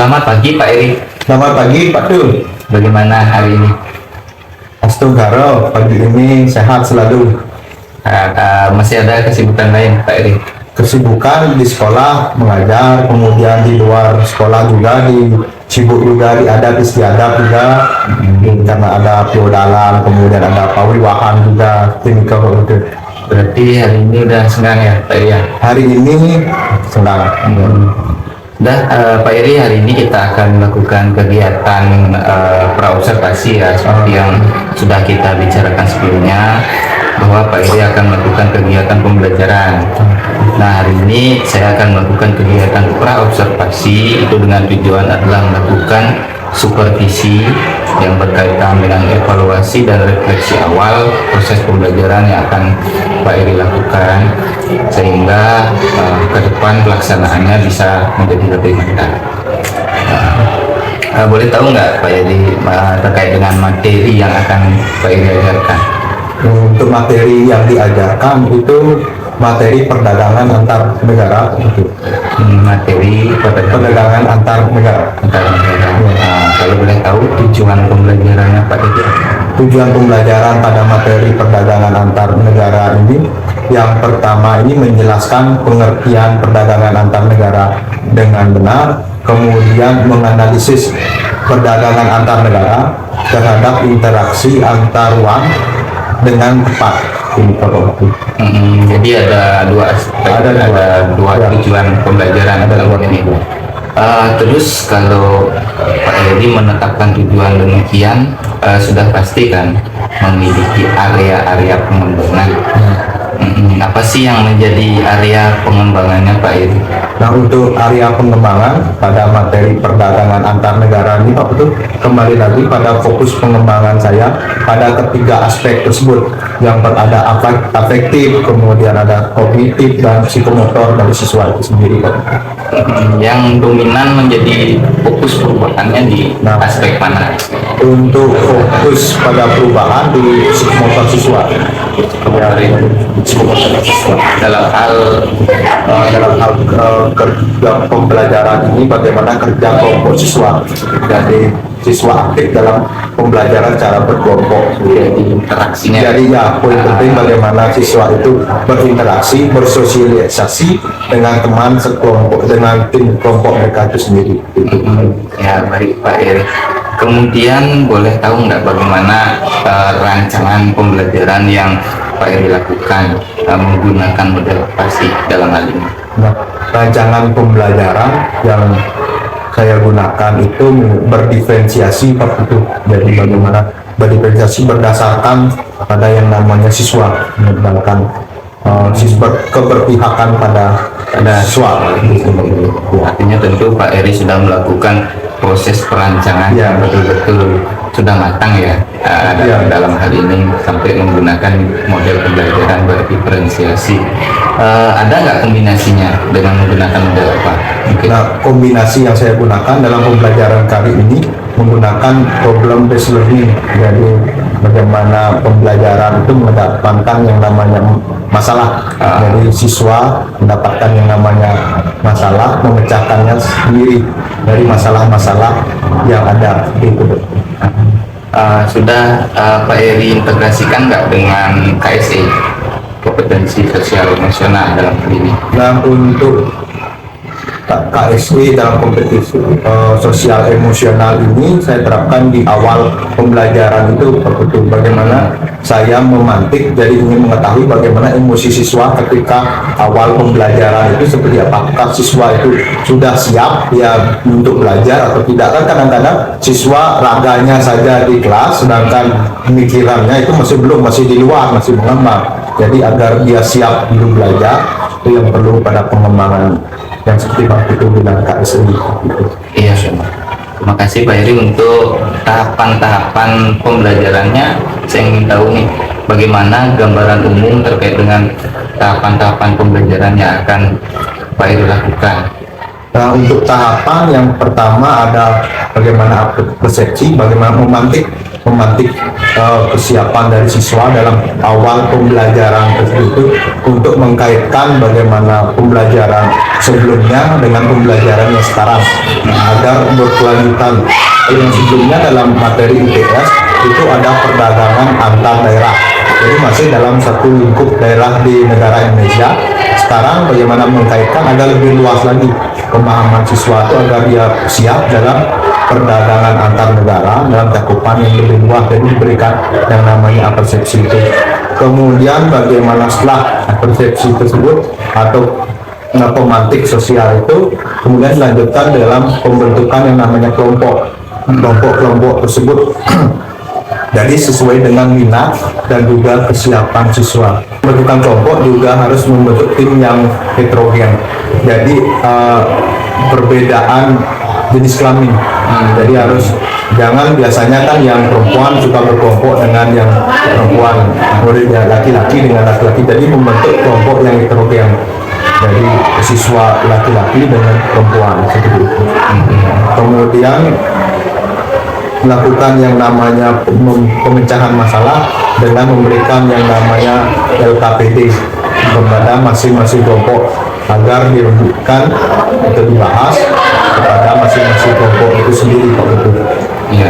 Selamat pagi Pak Eri. Selamat pagi Pak Dul. Bagaimana hari ini? Astagfirullah, pagi ini sehat selalu. Masih ada kesibukan lain Pak Eri? Kesibukan di sekolah mengajar, kemudian di luar sekolah juga sibuk juga di adat istiadat juga, karena ada feodalan, kemudian ada pawiwahan juga, timika itu. Berarti hari ini udah senggang ya Pak Eri ya? Hari ini senang. Pak Eri, hari ini kita akan melakukan kegiatan praobservasi ya, seperti yang sudah kita bicarakan sebelumnya, bahwa Pak Eri akan melakukan kegiatan pembelajaran. Nah, hari ini saya akan melakukan kegiatan praobservasi itu dengan tujuan adalah melakukan supervisi yang berkaitan dengan evaluasi dan refleksi awal proses pembelajaran yang akan Pak Eri lakukan, sehingga ke depan pelaksanaannya bisa menjadi lebih mudah. Boleh tahu nggak Pak Eri terkait dengan materi yang akan Pak Eri ajarkan? Untuk materi yang diajarkan itu materi perdagangan antar negara itu. Materi Perdagangan antar negara. Kalau boleh tahu tujuan pembelajarannya Pak Eri? Tujuan pembelajaran pada materi perdagangan antar negara ini, yang pertama ini menjelaskan pengertian perdagangan antar negara dengan benar, kemudian menganalisis perdagangan antar negara terhadap interaksi antar uang dengan tepat. Jadi ada dua aspek, ada dua tujuan pembelajaran dalam ini. Terus kalau Pak Eri menetapkan tujuan demikian, sudah pasti kan memiliki area-area pengembangan. Apa sih yang menjadi area pengembangannya Pak Eri? Nah, untuk area pengembangan pada materi perdagangan antar negara ini Pak Putu, kembali lagi pada fokus pengembangan saya pada ketiga aspek tersebut, yang ada afektif, kemudian ada kognitif dan psikomotor dari siswa itu sendiri Pak. Yang dominan menjadi fokus perubahannya di aspek mana? Untuk fokus pada perubahan di psikomotor siswa. Dalam hal kerja pembelajaran ini, bagaimana kerja kelompok siswa, jadi siswa aktif dalam pembelajaran cara berkelompok, jadi interaksinya. Jadi ya, poin penting bagaimana siswa itu berinteraksi, bersosialisasi dengan teman sekelompok, dengan tim kelompok mereka itu sendiri. Ya, baik Pak Eri. Kemudian boleh tahu nggak bagaimana rancangan pembelajaran yang Pak Eri lakukan menggunakan model pasti dalam hal ini? Nah, rancangan pembelajaran yang saya gunakan itu berdiferensiasi Pak itu. Jadi bagaimana berdiferensiasi berdasarkan pada yang namanya siswa, menggunakan siswa keberpihakan pada siswa. Artinya tentu Pak Eri sudah melakukan proses perancangan yang betul-betul sudah matang ya, dalam hal ini sampai menggunakan model pembelajaran berdiferensiasi. Ada nggak kombinasinya dengan menggunakan model apa? Nah, kombinasi yang saya gunakan dalam pembelajaran kali ini menggunakan problem based learning. Jadi bagaimana pembelajaran itu mendapatkan yang namanya masalah. Jadi siswa mendapatkan yang namanya masalah, memecahkannya sendiri dari masalah-masalah yang ada itu. Sudah Pak Eri integrasikan nggak dengan KSE, kompetensi sosial emosional dalam hal ini? Nah, untuk KSE dalam kompetisi sosial emosional ini saya terapkan di awal pembelajaran itu, betul bagaimana saya memantik, jadi ingin mengetahui bagaimana emosi siswa ketika awal pembelajaran itu seperti apa. Apakah siswa itu sudah siap ya untuk belajar atau tidak? Kan kadang-kadang siswa raganya saja di kelas, sedangkan pemikirannya itu masih di luar, masih mengembang. Jadi agar dia siap untuk belajar, itu yang perlu pada pengembangan yang seperti Pak itu bilang KSE gitu. Iya, terima kasih Pak Eri untuk tahapan-tahapan pembelajarannya. Saya ingin tahu nih bagaimana gambaran umum terkait dengan tahapan-tahapan pembelajaran yang akan Pak Eri lakukan. Nah, untuk tahapan yang pertama ada bagaimana persepsi, bagaimana memantik memantik kesiapan dari siswa dalam awal pembelajaran tersebut untuk mengkaitkan bagaimana pembelajaran sebelumnya dengan pembelajaran yang sekarang agar berkelanjutan. Yang sebelumnya dalam materi IPS itu ada perdagangan antar daerah, jadi masih dalam satu lingkup daerah di negara Indonesia. Sekarang bagaimana mengkaitkan agar lebih luas lagi pemahaman siswa itu agar dia siap dalam perdagangan antar negara dalam cakupan yang lebih luas dan diberikan yang namanya persepsi itu. Kemudian bagaimana setelah persepsi tersebut atau pemantik sosial itu kemudian dilanjutkan dalam pembentukan yang namanya kelompok tersebut jadi sesuai dengan minat dan juga kesiapan siswa. Pembentukan kelompok juga harus membentuk tim yang heterogen, jadi perbedaan jenis kelamin. Jadi harus jangan biasanya kan yang perempuan suka berkelompok dengan yang perempuan, kemudian laki-laki dengan laki-laki, jadi membentuk kelompok yang heterogen, jadi siswa laki-laki dengan perempuan seperti itu. Kemudian melakukan yang namanya pemecahan masalah dengan memberikan yang namanya LKPD kepada masing-masing kelompok agar dirumuskan atau dibahas kepada masing-masing kelompok itu sendiri Iya.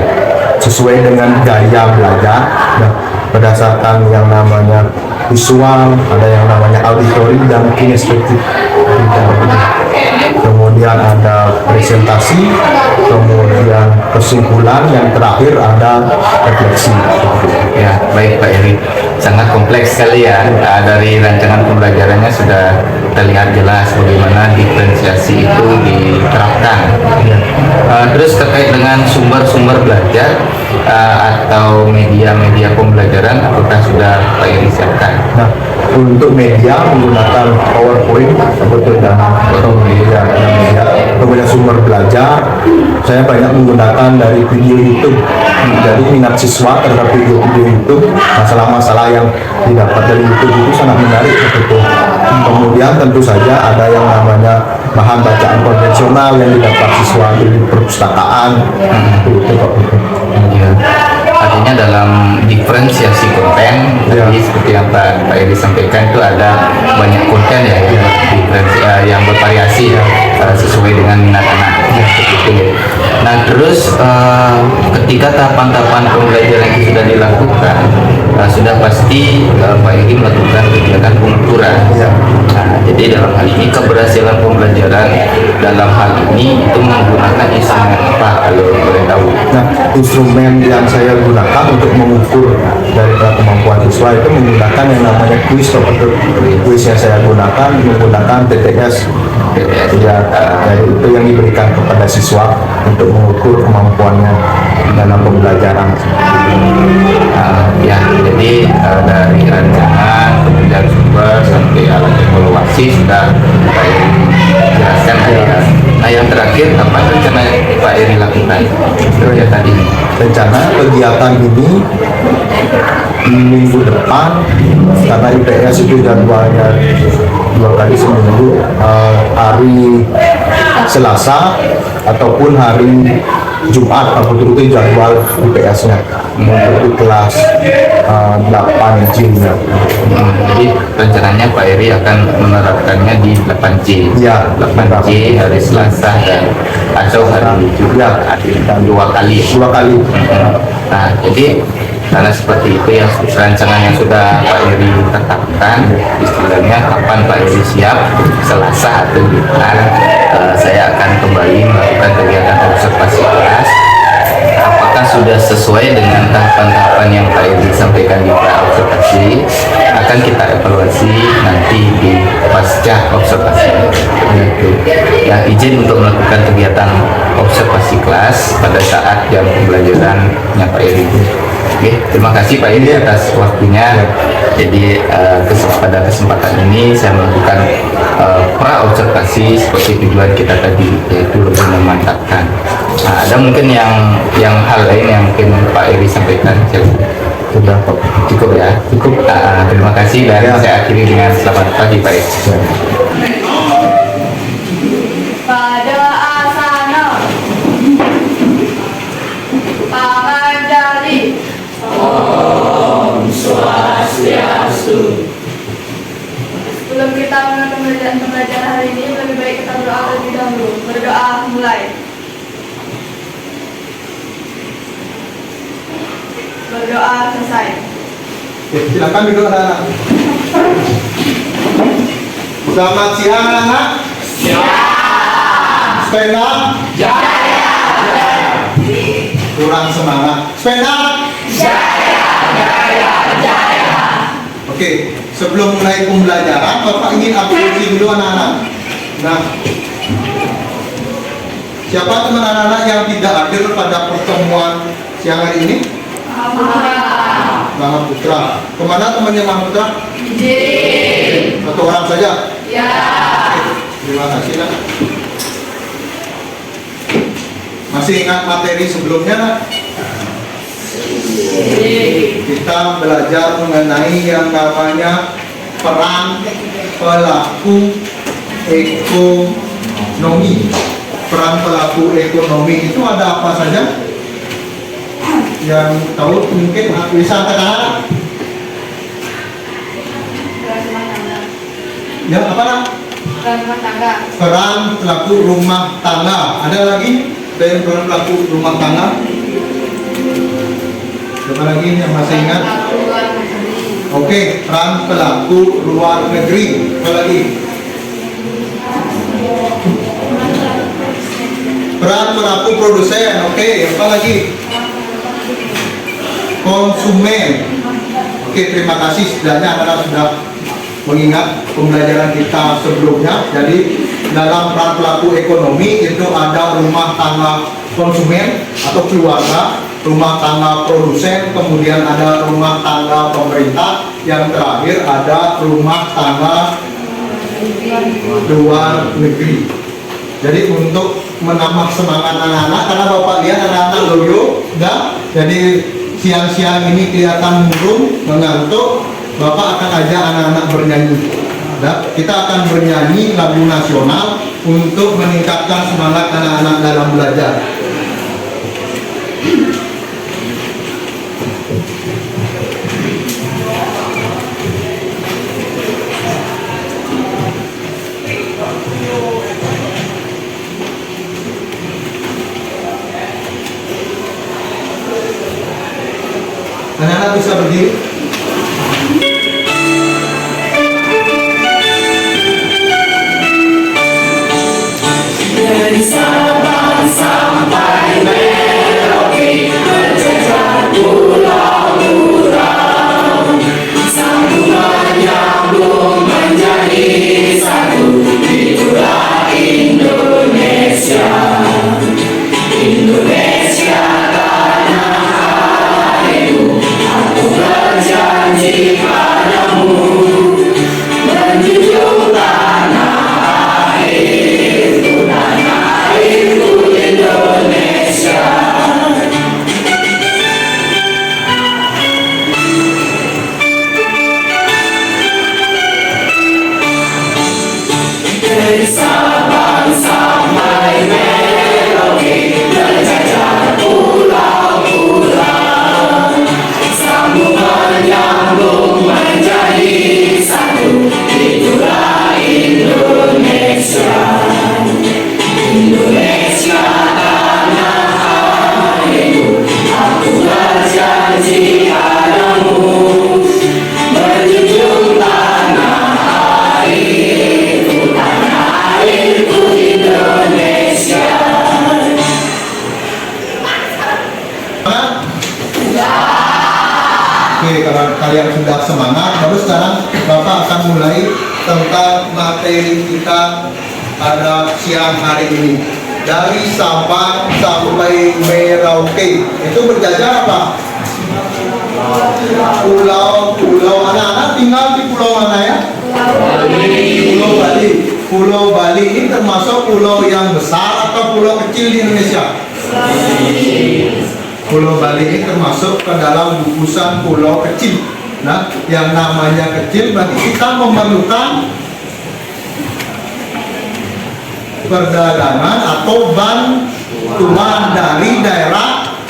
sesuai dengan gaya belajar. Nah, berdasarkan yang namanya visual, ada yang namanya auditory dan kinestetik. Kemudian ada presentasi, kemudian kesimpulan, yang terakhir ada refleksi. Ya, baik Pak Eri. Sangat kompleks sekali ya. Dari rancangan pembelajarannya sudah terlihat jelas bagaimana diferensiasi itu diterapkan. Terus terkait dengan sumber-sumber belajar atau media-media pembelajaran, apakah sudah Pak Eri siapkan? Nah, untuk media menggunakan PowerPoint sebetulnya atau media. Kemudian sumber belajar saya banyak menggunakan dari video YouTube. Jadi minat siswa terhadap video-video YouTube, masalah-masalah yang didapat dari YouTube itu sangat menarik begitu. Kemudian tentu saja ada yang namanya bahan bacaan konvensional yang didapat siswa dari perpustakaan. Itu Pak. Ya. Artinya dalam diferensiasi konten, tadi seperti yang Pak Edi sampaikan itu ada banyak konten ya, yang bervariasi sesuai dengan minat anak. Seperti itu. Nah, terus ketika tahapan-tahapan pembelajaran itu sudah dilakukan, sudah pasti Pak Edi melakukan kegiatan pengukuran. Nah, jadi dalam hal ini keberhasilan pembelajaran dalam hal ini itu menggunakan instrumen apa kalau boleh tahu? Nah, instrumen yang saya gunakan untuk mengukur dari kemampuan siswa itu menggunakan yang namanya kuis. Kuis yang saya gunakan menggunakan TTS. Ya, jadi itu yang diberikan kepada siswa untuk mengukur kemampuannya dalam pembelajaran. Ya, jadi dari rancangan, kemudian sumber sampai alat evaluasi sudah Pak Eri jelaskan ya. Nah, yang terakhir apa rencana Pak Eri lakukan kegiatan ini? Rencana kegiatan ini minggu depan, karena IPS itu jadwalnya 2 kali seminggu, hari Selasa ataupun hari Jumat, itu jadwal IPS-nya untuk kelas 8 J nya. Jadi rencananya Pak Eri akan menerapkannya di 8 J. Ya, 8 J hari Selasa dan atau hari Jumat, dan 2 kali. 2 kali. Nah, jadi karena seperti itu yang rancangan yang sudah Pak Eri tetapkan, istilahnya kapan Pak Eri siap, Selasa atau Jumat, saya akan kembali melakukan kegiatan observasi kelas. Apakah sudah sesuai dengan tahapan-tahapan yang Pak Eri sampaikan di pra-observasi, akan kita evaluasi nanti di pasca observasi. Ya, izin untuk melakukan kegiatan observasi kelas pada saat jam pembelajarannya Pak Eri. Oke, terima kasih Pak Edi atas waktunya. Jadi pada kesempatan ini saya melakukan pra-observasi seperti tujuan kita tadi, yaitu lebih memantapkan. Nah, ada mungkin yang hal lain yang mungkin Pak Edi sampaikan. Sudah Cukup ya? Cukup. Terima kasih dan saya akhiri dengan selamat pagi Pak Edi. Pada asana tangan jari hari ini lebih baik kita berdoa terlebih dahulu. Berdoa mulai. Berdoa selesai. Oke, silakan duduk anak-anak. Selamat siang anak-anak. Siang. Stand up. Jaya. Kurang semangat. Stand up. Oke, sebelum mulai pembelajaran, Bapak ingin apresiasi dulu anak-anak. Nah, siapa teman anak-anak yang tidak hadir pada pertemuan siang hari ini? Maha Putra. Kemana temannya Maha Putra? Satu orang saja? Ya. Terima kasih nak. Masih ingat materi sebelumnya nak? Kita belajar mengenai yang namanya peran pelaku ekonomi. Peran pelaku ekonomi itu ada apa saja? Yang tahu mungkin bisa katakan? Ya apa nak? Peran rumah tangga. Peran pelaku rumah tangga. Ada lagi dari peran pelaku rumah tangga? Apa lagi yang masih ingat? Oke, peran pelaku luar negeri. Apa lagi? Peran pelaku produsen. Oke, apa lagi? Konsumen. Oke, terima kasih setidaknya anda sudah mengingat pembelajaran kita sebelumnya. Jadi dalam peran pelaku ekonomi itu ada rumah tangga konsumen atau keluarga, rumah tangga produsen, kemudian ada rumah tangga pemerintah, yang terakhir ada rumah tangga luar negeri. Jadi untuk menambah semangat anak-anak, karena Bapak lihat anak-anak loyo, jadi siang-siang ini kelihatan murung, mengantuk, Bapak akan ajak anak-anak bernyanyi. Kita akan bernyanyi lagu nasional untuk meningkatkan semangat anak-anak dalam belajar. Anak-anak bisa berdiri. Dari Sabang sampai Merauke, berjejer pulau-pulau, sambungan nyambung menjadi satu. Itulah Indonesia, Indonesia tanah airku. Aku berjanji padamu, menjunjung tanah airku, tanah airku Indonesia. Dari Sabang sampai Merauke, berjajar pulau-pulau, sambungan nyambung menjadi satu. Itulah Indonesia, Indonesia tanah airku. Aku berjanji padamu, menjunjung tanah airku, tanah airku Indonesia. Oke, kalau kalian sudah semangat, baru sekarang Bapak akan mulai tentang materi kita pada siang hari ini. Dari Sabang sampai Merauke, itu berjajar apa? Pulau-pulau. Anak-anak tinggal di pulau mana ya? Pulau Bali. Pulau Bali ini termasuk pulau yang besar atau pulau kecil di Indonesia? Pulau Bali ini termasuk ke dalam gugusan pulau kecil. Nah, yang namanya kecil berarti kita memerlukan perdagangan atau bantuan dari daerah-daerah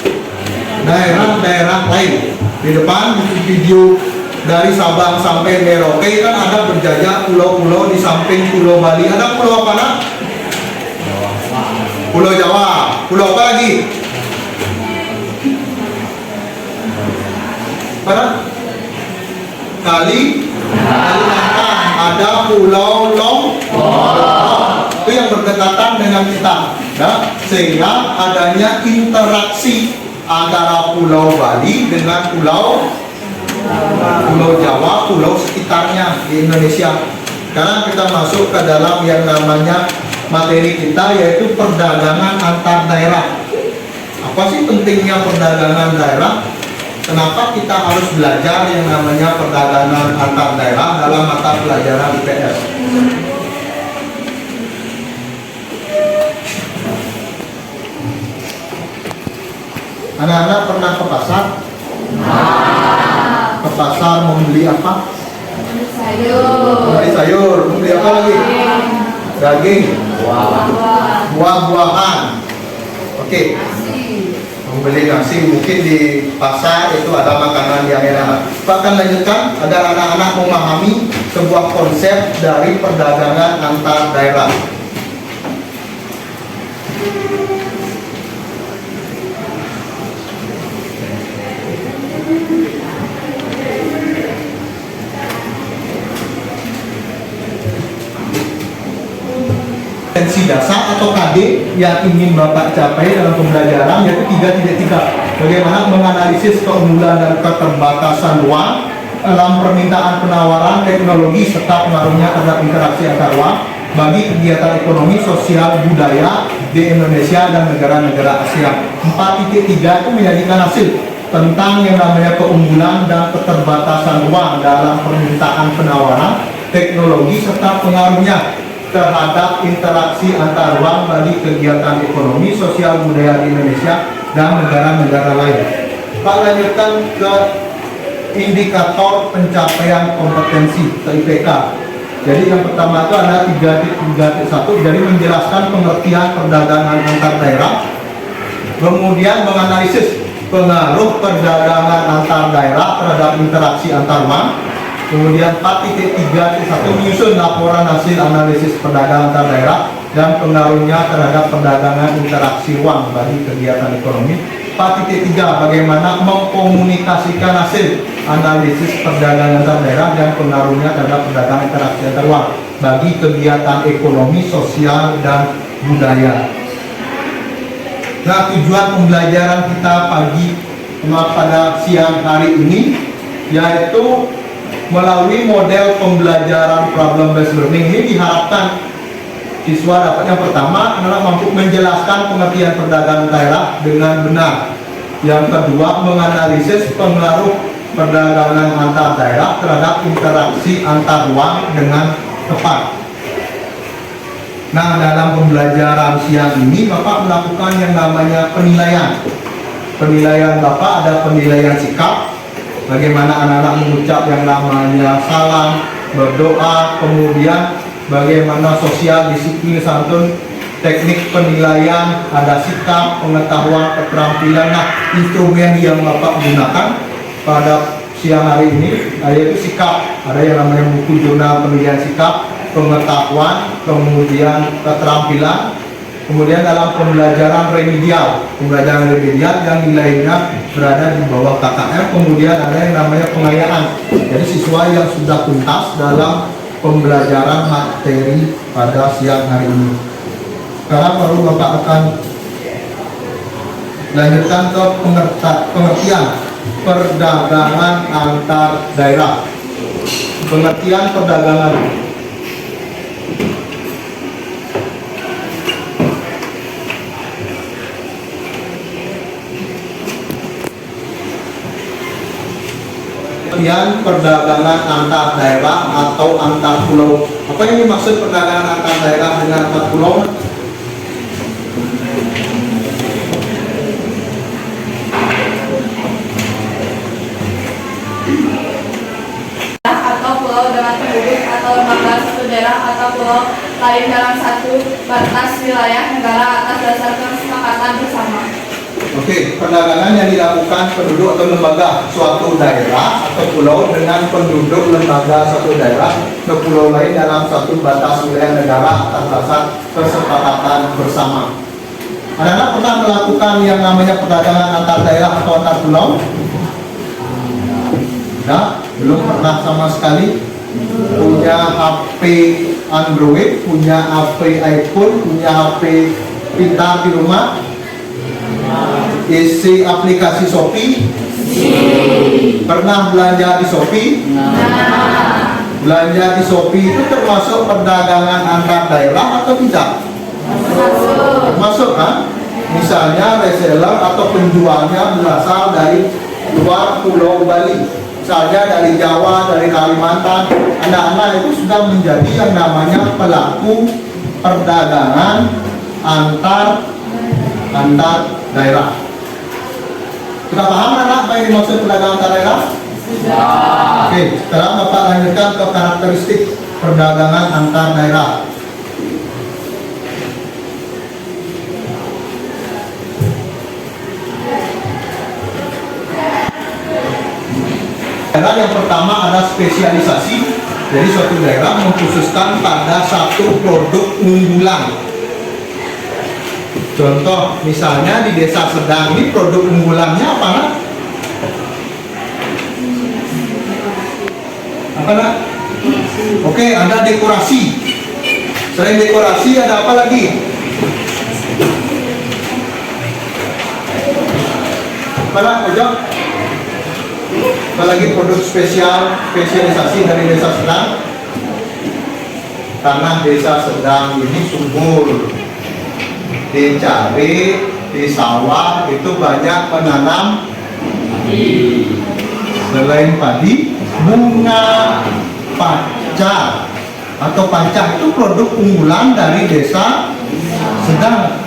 lain. Di depan video dari Sabang sampai Merauke kan ada berjajah pulau-pulau di samping Pulau Bali. Ada pulau apa nak? Pulau Jawa. Pulau apa lagi? Mana? Kalimantan. Ada Pulau Lombok. Itu yang berdekatan dengan kita. Ya, sehingga adanya interaksi antara Pulau Bali dengan Pulau Jawa, pulau sekitarnya di Indonesia. Sekarang kita masuk ke dalam yang namanya materi kita, yaitu perdagangan antar daerah. Apa sih pentingnya perdagangan daerah? Kenapa kita harus belajar yang namanya perdagangan antar daerah dalam mata pelajaran IPS? Anak-anak pernah ke pasar? Ke pasar membeli apa? Sayur. Membeli sayur. Membeli apa lagi? Daging. Buah-buahan. Oke. Membeli nasi. Mungkin di pasar itu ada makanan yang enak. Bahkan lanjutkan, agar anak-anak memahami sebuah konsep dari perdagangan antar daerah. Kompetensi dasar atau KD yang ingin Bapak capai dalam pembelajaran yaitu 3.3. Bagaimana menganalisis keunggulan dan keterbatasan ruang dalam permintaan penawaran teknologi serta pengaruhnya terhadap interaksi antar ruang bagi kegiatan ekonomi, sosial, budaya di Indonesia dan negara-negara Asia. 4.3 itu menjadikan hasil tentang yang namanya keunggulan dan keterbatasan ruang dalam permintaan penawaran teknologi serta pengaruhnya terhadap interaksi antar ruang bagi kegiatan ekonomi, sosial, budaya di Indonesia dan negara-negara lain. Pak, lanjutkan ke indikator pencapaian kompetensi (IPK). Jadi yang pertama itu ada 3.1, jadi menjelaskan pengertian perdagangan antar daerah, kemudian menganalisis pengaruh perdagangan antar daerah terhadap interaksi antar ruang. Kemudian 4.3.1 menyusun laporan hasil analisis perdagangan antar daerah dan pengaruhnya terhadap perdagangan interaksi ruang bagi kegiatan ekonomi. 4.3 bagaimana mengkomunikasikan hasil analisis perdagangan antar daerah dan pengaruhnya terhadap perdagangan interaksi antar ruang bagi kegiatan ekonomi, sosial, dan budaya. Nah, tujuan pembelajaran kita pada siang hari ini yaitu melalui model pembelajaran problem based learning ini diharapkan siswa dapat yang pertama adalah mampu menjelaskan pengertian perdagangan daerah dengan benar. Yang kedua, menganalisis pengaruh perdagangan antar daerah terhadap interaksi antar ruang dengan tepat. Nah, dalam pembelajaran siang ini Bapak melakukan yang namanya penilaian. Penilaian Bapak ada penilaian sikap, bagaimana anak-anak mengucap yang namanya salam, berdoa, kemudian bagaimana sosial, disiplin, santun, teknik penilaian, ada sikap, pengetahuan, keterampilan. Nah, instrumen yang Bapak gunakan pada siang hari ini yaitu sikap. Ada yang namanya buku jurnal penilaian sikap, pengetahuan, kemudian keterampilan. Kemudian dalam pembelajaran remedial yang nilainya berada di bawah KKM. Kemudian ada yang namanya pengayaan. Jadi siswa yang sudah tuntas dalam pembelajaran materi pada siang hari ini. Sekarang baru Bapak akan lanjutkan ke pengertian perdagangan antar daerah. Pengertian perdagangan. Pengertian perdagangan antar daerah atau antar pulau. Apa yang dimaksud perdagangan antar daerah dengan antar pulau? Atau pulau dengan penduduk atau lembaga satu daerah atau pulau lain dalam satu batas wilayah negara atas dasar kesepakatan bersama. Oke, perdagangan yang dilakukan penduduk atau lembaga suatu daerah atau pulau dengan penduduk lembaga suatu daerah ke pulau lain dalam satu batas wilayah negara atas dasar kesepakatan bersama. Anak-anak pernah melakukan yang namanya perdagangan antar daerah atau antar pulau? Tidak, belum pernah sama sekali. Punya HP Android, punya HP iPhone, punya HP pintar di rumah, isi aplikasi Shopee. Pernah belanja di Shopee? Belanja di Shopee itu termasuk perdagangan antar daerah atau tidak? Termasuk kan? Misalnya reseller atau penjualnya berasal dari luar Pulau Bali, misalnya dari Jawa, dari Kalimantan. Anak-anak itu sudah menjadi yang namanya pelaku perdagangan antar daerah. Sudah paham anak apa yang dimaksud perdagangan antar daerah? Oke, sekarang Bapak lanjutkan ke karakteristik perdagangan antar daerah. Daerah yang pertama ada spesialisasi. Jadi suatu daerah mengkhususkan pada satu produk unggulan. Contoh misalnya di Desa Sedang ini produk unggulannya apa nak? Apa nak? Oke, ada dekorasi. Selain dekorasi ada apa lagi? Apa nak? Ojok? Apalagi produk spesialisasi dari Desa Sedang. Tanah Desa Sedang ini subur, di cabai, di sawah itu banyak menanam selain padi, bunga pacar atau pancah itu produk unggulan dari Desa Sedang.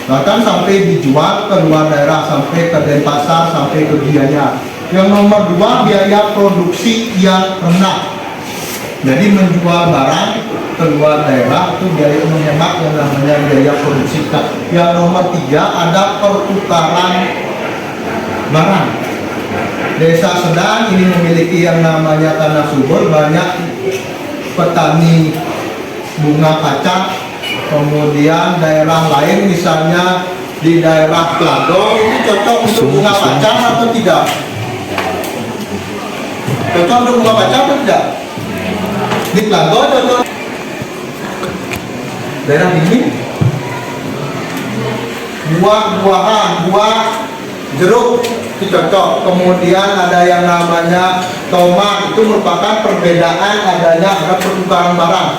Bahkan sampai dijual ke luar daerah, sampai ke Denpasar, sampai ke Gianyar. Yang nomor 2, biaya produksi yang rendah. Jadi menjual barang ke luar daerah itu biaya menghemat yang namanya biaya produksi. Yang nomor 3 ada pertukaran barang. Desa Sedang ini memiliki yang namanya tanah subur, banyak petani bunga kacang. Kemudian daerah lain misalnya di daerah Plado itu cocok untuk bunga kacang atau tidak? Cocok untuk bunga kacang atau tidak? Di Plado cocok. Daerah ini buah-buahan, buah jeruk itu cocok. Kemudian ada yang namanya tomat, itu merupakan perbedaan ada pertukaran barang.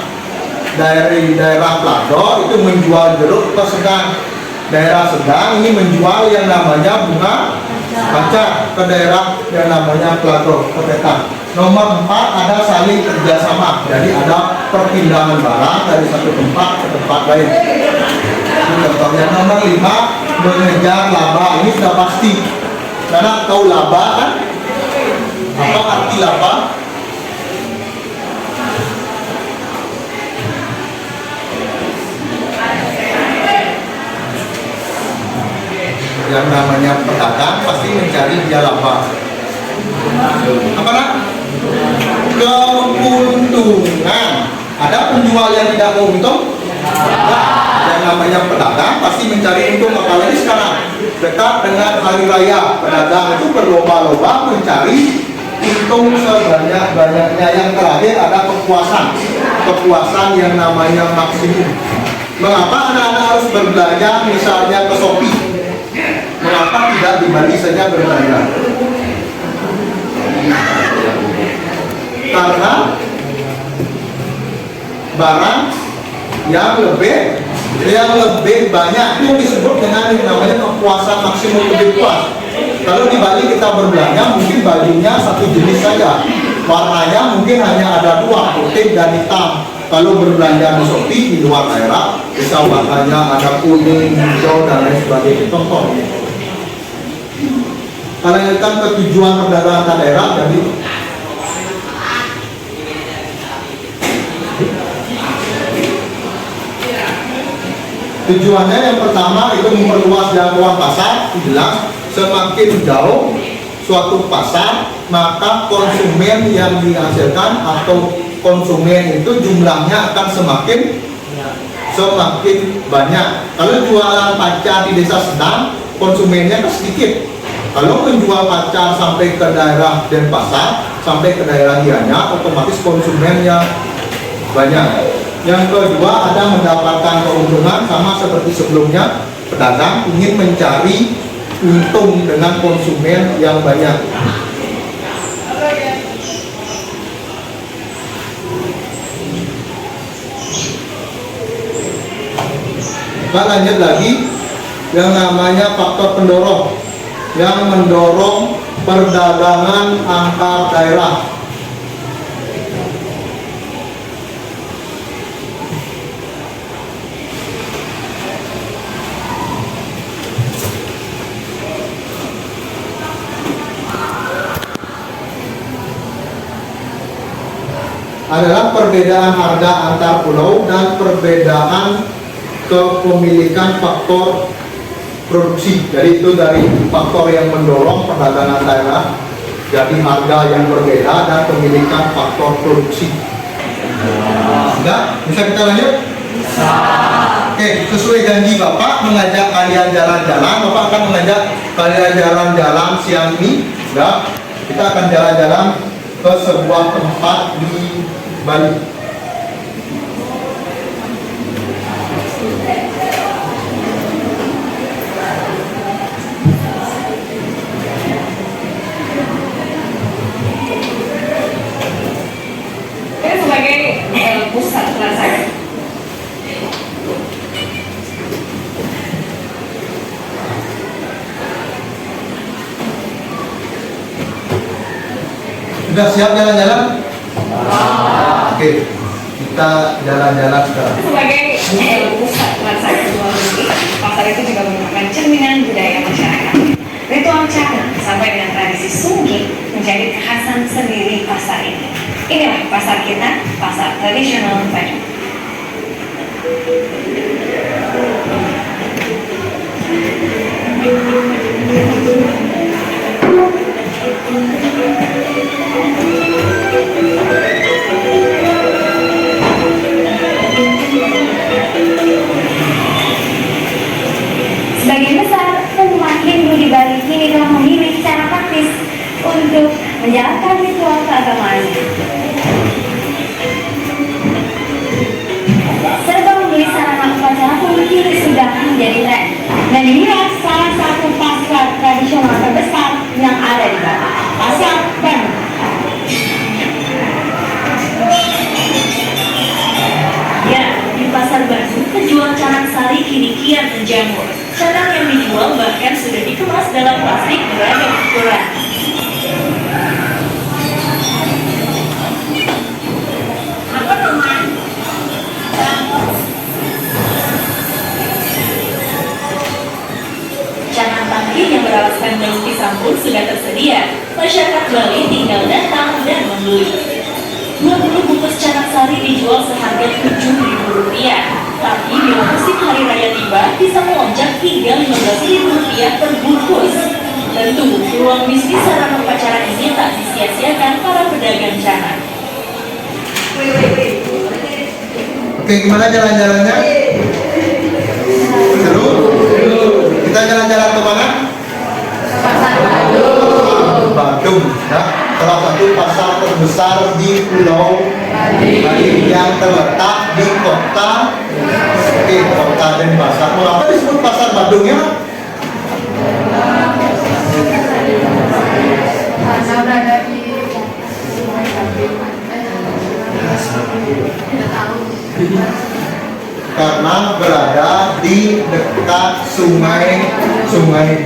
Dari daerah Plado itu menjual jeruk ke Sedang. Daerah Sedang ini menjual yang namanya bunga kaca ke daerah yang namanya Plado, ke Petang. Nomor 4 ada saling kerjasama. Jadi ada perpindahan barang dari satu tempat ke tempat lain. Ini contohnya. Nomor 5 mengejar laba. Ini sudah pasti. Karena tahu laba kan? Apa arti laba? Yang namanya pedagang pasti mencari dia laba. Apa nak? Keuntungan. Ada penjual yang tidak mau untung? Yang namanya pedagang pasti mencari untung. Apalagi sekarang dekat dengan hari raya, pedagang itu berlomba-lomba mencari untung sebanyak-banyaknya. Yang terakhir ada kepuasan yang namanya maksimum. Mengapa anak-anak harus berbelanja misalnya ke Shopee? Mengapa tidak di Bali saja berbelanja? Karena barang yang lebih banyak itu yang disebut dengan yang namanya kepuasan maksimum, lebih puas. Kalau di Bali kita berbelanja mungkin bajunya satu jenis saja, warnanya mungkin hanya ada 2, putih dan hitam. Kalau berbelanja di Shopee di luar daerah bisa warnanya ada kuning, hijau dan lain sebagainya. Contoh. Kalau kan ketujuan perdagangan daerah jadi Tujuannya yang pertama itu memperluas jangkauan pasar. Jelas, semakin jauh suatu pasar, maka konsumen yang dihasilkan atau konsumen itu jumlahnya akan semakin banyak. Kalau jualan pacar di desa sedang, konsumennya kan sedikit. Kalau menjual pacar sampai ke daerah Denpasar, sampai ke daerah Gianyar, otomatis konsumennya banyak. Yang kedua, ada mendapatkan keuntungan sama seperti sebelumnya, pedagang ingin mencari untung dengan konsumen yang banyak. Kita lanjut lagi, yang namanya faktor pendorong yang mendorong perdagangan antar daerah. Adalah perbedaan harga antar pulau dan perbedaan kepemilikan faktor produksi. Jadi itu dari faktor yang mendorong perdagangan daerah, jadi harga yang berbeda dan pemilikan faktor produksi. Enggak? Bisa kita lanjut? Bisa. Oke, sesuai janji Bapak mengajak kalian jalan-jalan, Bapak akan mengajak kalian jalan-jalan siang ini. Enggak? Kita akan jalan-jalan ke sebuah tempat di Bali. Ini sebagai pusat transaksi. Sudah siap jalan-jalan? Oke, kita jalan-jalan sekarang. Sebagai pusat transaksi jual beli, pasar itu juga merupakan cerminan budaya masyarakat. Ritual canang sampai dengan tradisi sungging menjadi kekhasan sendiri pasar ini. Inilah pasar kita, pasar tradisional Badung. Sebagian besar umat Hindu di Bali kini telah memilih cara praktis untuk menjalankan ritual keagamaannya. Serba membeli sarana upacara pun kini sudah menjadi tren. Dan inilah salah satu pasar tradisional terbesar yang ada di Bali, Pasar Badung. Ya, di Pasar Badung, penjual canang sari kini kian menjamur. Canang yang dijual bahkan sudah dikemas dalam plastik beragam ukuran. Canang tangkil yang beralaskan daun pisang pun sudah tersedia. Masyarakat Bali tinggal datang dan membeli. 20 bungkus canang sari dijual seharga Rp7.000. Tapi bila musim hari raya tiba, bisa melonjak hingga Rp15.000 per bungkus. Tentu, peluang bisnis sarana upacara ini tak disia-siakan para pedagang canang. Oke, gimana jalan-jalannya? Seru? Kita jalan-jalan ke mana? Badung, ya. Salah satu pasar terbesar di Pulau Bali yang terletak di kota Denpasar. Mengapa disebut pasar Badung ya? Karena berada di Karena berada di dekat Sungai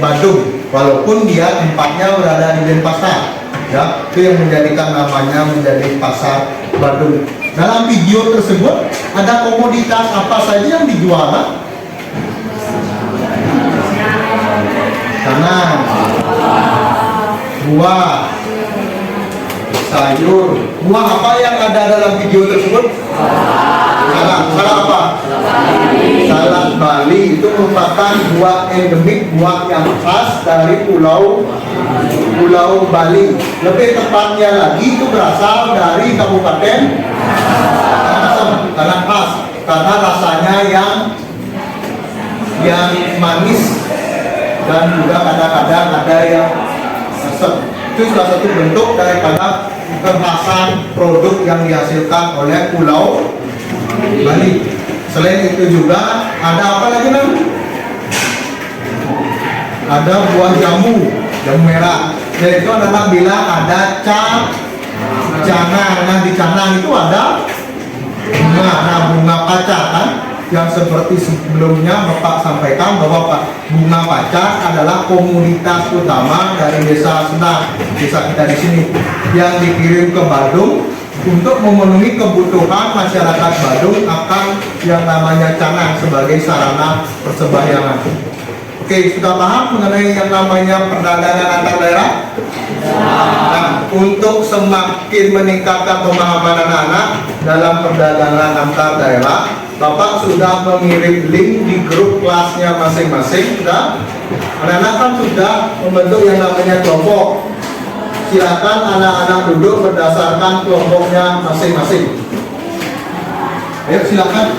Badung, walaupun dia tempatnya berada di Denpasar. Ya, itu yang menjadikan namanya menjadi Pasar Badung. Dalam video tersebut ada komoditas apa saja yang dijual? Tanah, buah, sayur. Buah apa yang ada dalam video tersebut? Salah apa? Salah Bali itu merupakan buah endemik, buah yang khas dari Pulau Bali. Lebih tepatnya lagi itu berasal dari Kabupaten Karangasem, karena khas, karena rasanya yang manis dan juga kadang-kadang ada yang asam. Itu salah satu bentuk daripada kekhasan produk yang dihasilkan oleh Pulau Bali. Selain itu juga ada apa lagi Nam? Ada buah jamu merah. Yaitu anak-anak bilang ada canang. Nah di canang itu ada bunga pacar kan? Yang seperti sebelumnya Bapak sampaikan bahwa bunga pacar adalah komunitas utama dari desa Senang, desa kita di sini, yang dikirim ke Badung untuk memenuhi kebutuhan masyarakat Badung akan yang namanya canang sebagai sarana persembahyangan. Oke, sudah paham mengenai yang namanya perdagangan antar daerah? Nah, untuk semakin meningkatkan pemahaman anak-anak dalam perdagangan antar daerah, Bapak sudah mengirim link di grup kelasnya masing-masing. Sudah? Anak-anak kan sudah membentuk yang namanya kelompok. Silakan anak-anak duduk berdasarkan kelompoknya masing-masing. Ayo silakan.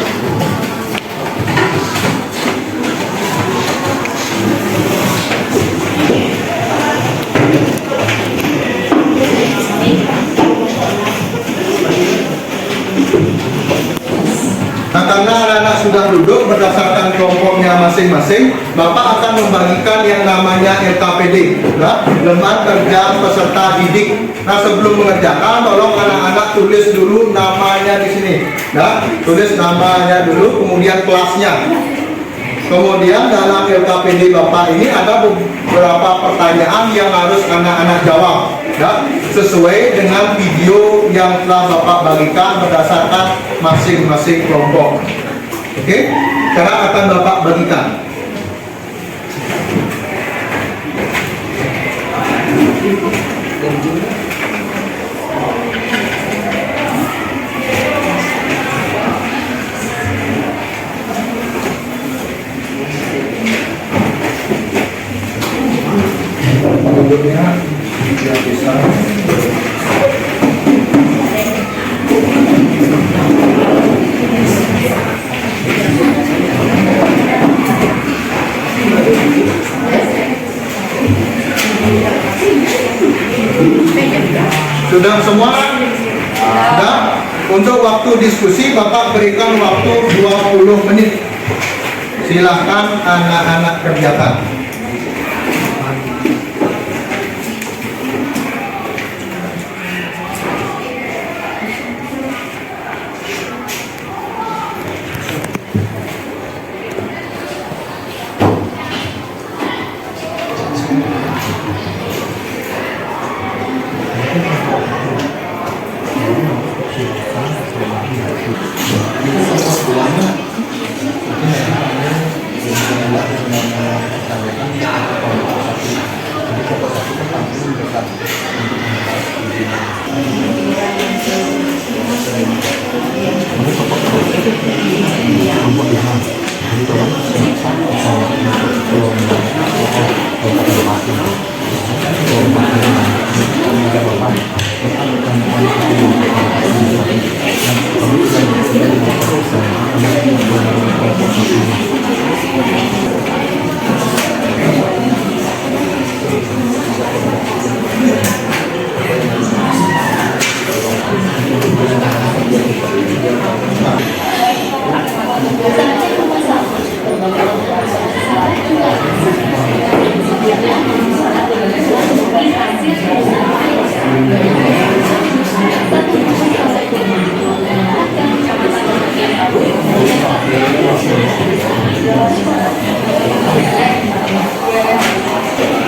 Nah, karena anak-anak sudah duduk berdasarkan kelompoknya masing-masing, Bapak akan membagikan yang namanya LKPD, lembar kerja peserta didik. Nah, sebelum mengerjakan, tolong anak-anak tulis dulu namanya di sini. Nah, tulis namanya dulu, kemudian kelasnya. Kemudian dalam LKPD Bapak ini ada beberapa pertanyaan yang harus anak-anak jawab, ya, sesuai dengan video yang telah Bapak bagikan berdasarkan masing-masing kelompok. Oke, sekarang akan Bapak bagikan. Duduknya tidak bisa. Sudah semua? Sudah? Untuk waktu diskusi Bapak berikan waktu 20 menit. Silahkan anak-anak kerjakan.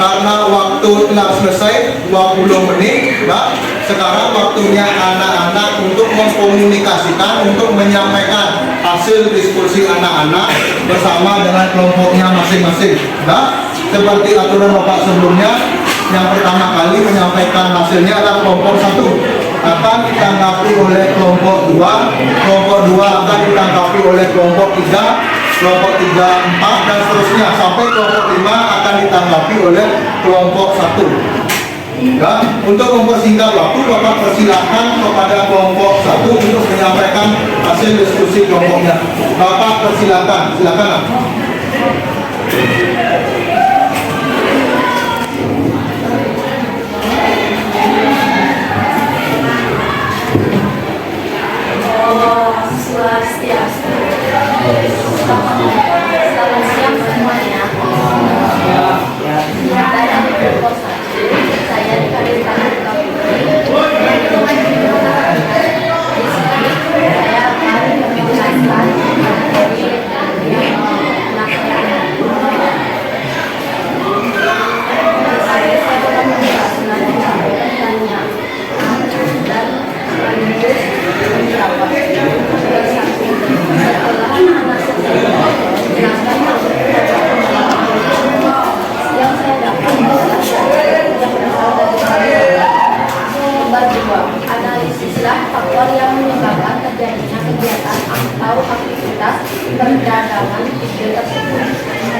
Karena waktu telah selesai 20 menit, Mbak. Sekarang waktunya anak-anak untuk mengkomunikasikan, untuk menyampaikan hasil diskusi anak-anak bersama dengan kelompoknya masing-masing. Mbak, seperti aturan Bapak sebelumnya, yang pertama kali menyampaikan hasilnya adalah kelompok 1 akan ditanggapi oleh kelompok 2, kelompok 2 akan ditanggapi oleh kelompok 3, kelompok 3, 4 dan seterusnya sampai kelompok 5 akan ditanggapi oleh kelompok 1. Ya, untuk mempersingkat waktu, Bapak persilahkan kepada kelompok 1 untuk menyampaikan hasil diskusi kelompoknya. Bapak persilahkan, silakan. Swastiastu. Selamat siang semuanya. Saya dari kelompok 1. Saya dihadirkan di kelompok saya akan menjelaskan materi yang saya akan menjelaskan tanya dan sekaligus menjawab. Setelah anak saya menjelaskan yang saya dapat yang berasal dari nomor 2, analisislah faktor yang menyebabkan terjadinya kegiatan atau aktivitas perdagangan video tersebut.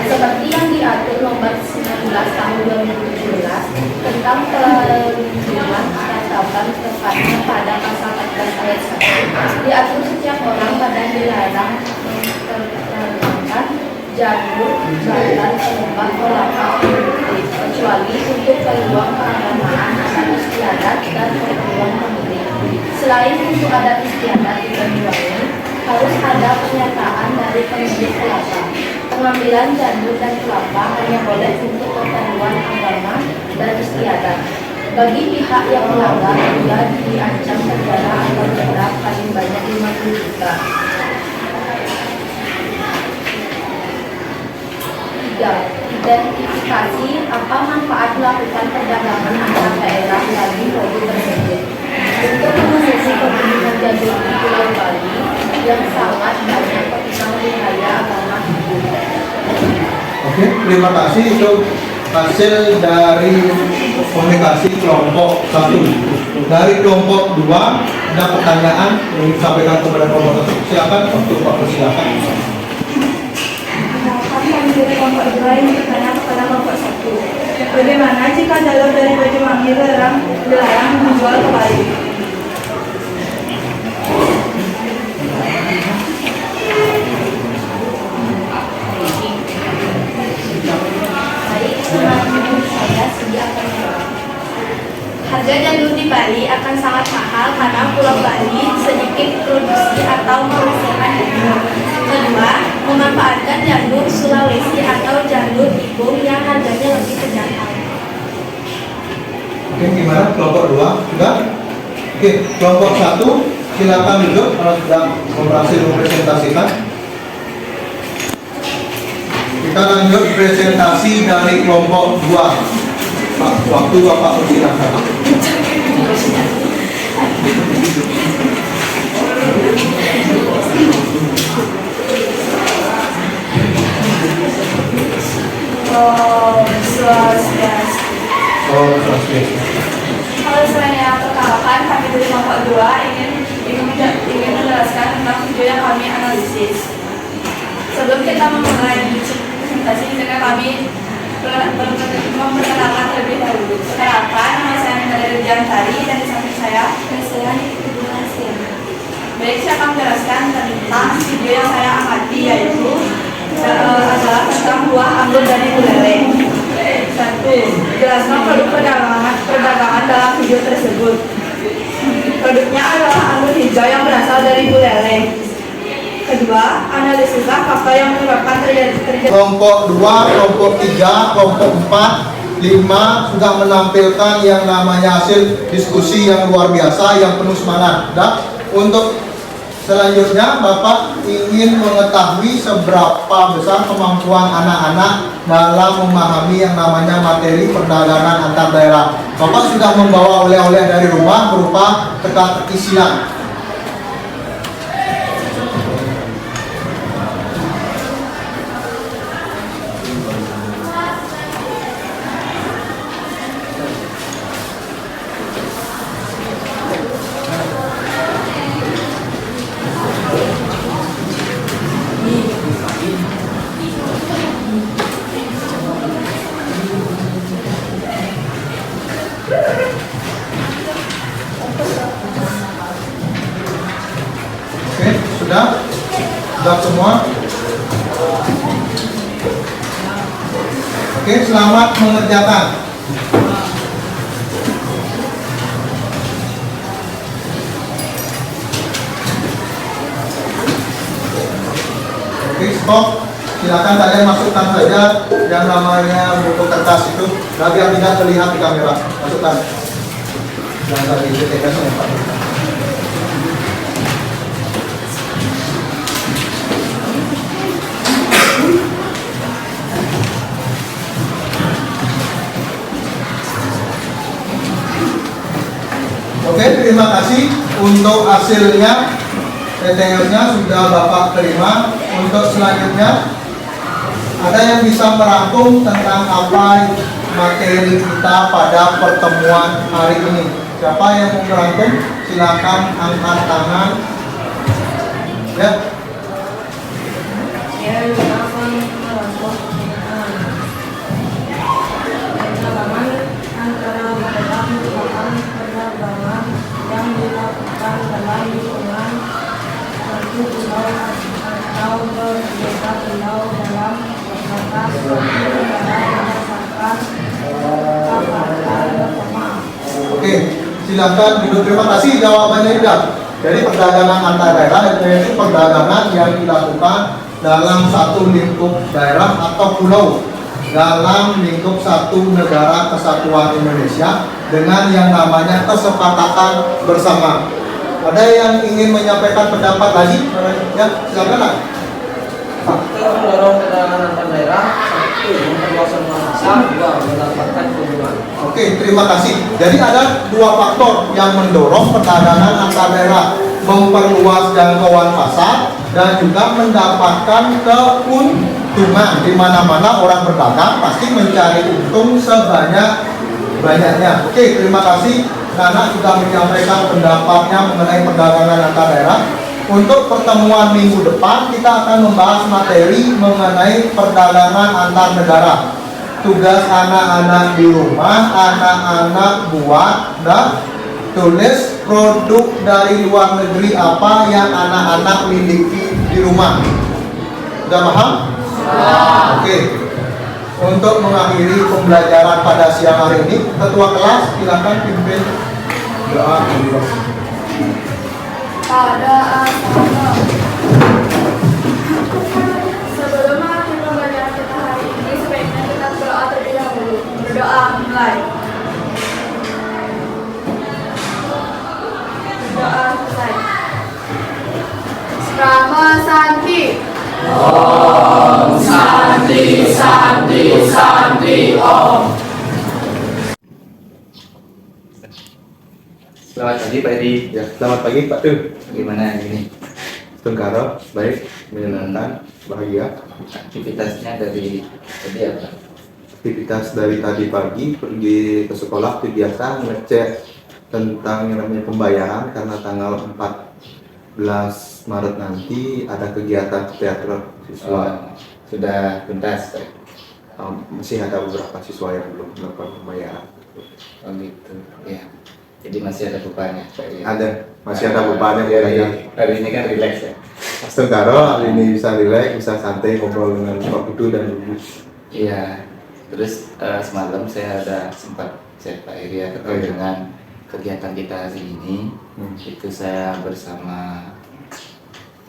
Seperti yang diatur nomor 19 tahun 2017 tentang pelindungan perdagangan, tepatnya pada pasal 14 ayat 1, diatur setiap orang pada dilarang memperdagangan jalur jalan lembah kelapa kecuali untuk peluang keagamaan, adat istiadat dan keperluan pemilik. Selain untuk adat istiadat diperjuangkan, harus ada pernyataan dari pemilik kelapa. Pengambilan janur dan kelapa hanya boleh untuk keperluan agama dan istiadat. Bagi pihak yang melanggar juga diancam penjara atau denda paling banyak 50 juta. 3. Identifikasi apa manfaat melakukan perdagangan antar daerah melalui produk tersebut. Untuk mengurusi pembunuhan jadul di Pulau Bali yang sangat banyak petikang budaya agama Hindu. Oke, terima kasih. Itu hasil dari komunikasi kelompok 1. Dari kelompok 2 ada pertanyaan yang disampaikan kepada kelompok 1. Silakan untuk Pak, silakan. Kami dari kelompok 2 ini bertanya kepada kelompok 1. Bagaimana jika jalur dari Banyuwangi dilarang dijual ke Bali? Harga jalur di Bali akan sangat mahal karena Pulau Bali sedikit produksi atau menghasilkan jalur. Kedua, memanfaatkan jalur Sulawesi atau jalur Ibung yang harganya lebih terjangkau. Oke, gimana kelompok 2? Sudah? Oke, kelompok 1 silakan duduk kalau sudah berhasil mempresentasikan. Kita lanjut presentasi dari kelompok 2. Pak, waktu Bapak persilakan. Swastiastu. Halo semuanya, perkenalkan kami dari kelompok 2 ingin menjelaskan tentang video yang kami analisis. Sebelum kita memulai presentasi ini, kami memperkenalkan terlebih dahulu. Perkenalkan, nama saya Nindari Jantari dan di samping saya Baik, saya akan menjelaskan tentang video yang saya amati, yaitu adalah tentang buah anggur dari Buleleng. 1. Jelaskan produk perdagangan dalam video tersebut. Produknya adalah anggur hijau yang berasal dari Buleleng. Kedua, analisislah faktor yang menyebabkan terjadi. Kelompok 2, kelompok 3, kelompok 4, 5 sudah menampilkan yang namanya hasil diskusi yang luar biasa, yang penuh semangat. Dan untuk selanjutnya, Bapak ingin mengetahui seberapa besar kemampuan anak-anak dalam memahami yang namanya materi perdagangan antar daerah. Bapak sudah membawa oleh-oleh dari rumah berupa teka-teki silang. Oke, selamat mengerjakan. Oke, stop. Silakan kalian masukkan saja yang namanya buku kertas itu, biar tidak terlihat di kamera. Masukkan. Jangan tadi CTK ya Pak. Oke, terima kasih untuk hasilnya. PTL-nya sudah Bapak terima. Untuk selanjutnya, ada yang bisa merangkum tentang apa materi kita pada pertemuan hari ini? Siapa yang mau merangkum? Silakan angkat tangan. Ya. Ya, akan merangkum perdagangan antara pedagang merupakan perdagangan yang dilakukan dalam lingkungan satu pulau atau berbeda pulau dalam batas negara berdasarkan kesepakatan bersama. Oke, silakan duduk. Terima kasih jawabannya sudah. Jadi perdagangan antar daerah itu perdagangan yang dilakukan dalam satu lingkup daerah atau pulau dalam lingkup satu negara kesatuan Indonesia dengan yang namanya kesepakatan bersama. Ada yang ingin menyampaikan pendapat lagi? Ya, silakan lah. Kita mendorong perdagangan antar daerah, satu memperluas pasar, dua mendapatkan keuntungan. Oke, terima kasih. Jadi ada dua faktor yang mendorong perdagangan antar daerah, memperluas jangkauan pasar dan juga mendapatkan keuntungan. Di mana-mana orang berdagang pasti mencari untung sebanyak-banyaknya. Oke, terima kasih. Nana sudah menyampaikan pendapatnya mengenai perdagangan antar daerah. Untuk pertemuan minggu depan kita akan membahas materi mengenai perdagangan antar negara. Tugas anak-anak di rumah, anak-anak buat dan tulis produk dari luar negeri apa yang anak-anak miliki di rumah. Sudah paham? Oke. Untuk mengakhiri pembelajaran pada siang hari ini, ketua kelas silakan pimpin doa. Pada asalnya sebelum mengakhiri pembelajaran kita hari ini, sebaiknya kita berdoa terlebih dahulu. Berdoa mulai. Berdoa selesai. Brahma Santi. Om Santi Santi Santi Om. Selamat pagi Pak Edi. Ya, selamat pagi Pak Tuh. Bagaimana ini? Tengkara, baik, menyenangkan, bahagia. Aktivitasnya dari tadi apa? Aktivitas dari tadi pagi pergi ke sekolah seperti biasa ngecek tentang yang namanya pembayaran karena tanggal 14 Maret nanti ada kegiatan teater siswa. Sudah tuntas Pak? Masih ada beberapa siswa yang belum melakukan pembayaran. Oh gitu, ya. Jadi masih ada bebannya Pak Edi? Ada, masih ada bebannya. Hari ini kan relax ya? Astagfirullah, hari ini bisa relax, bisa santai ngobrol dengan Pak Putu dan Ibu. Iya. Terus semalam saya ada sempat chat Pak Edi ya terkait dengan kegiatan kita hari ini. Itu saya bersama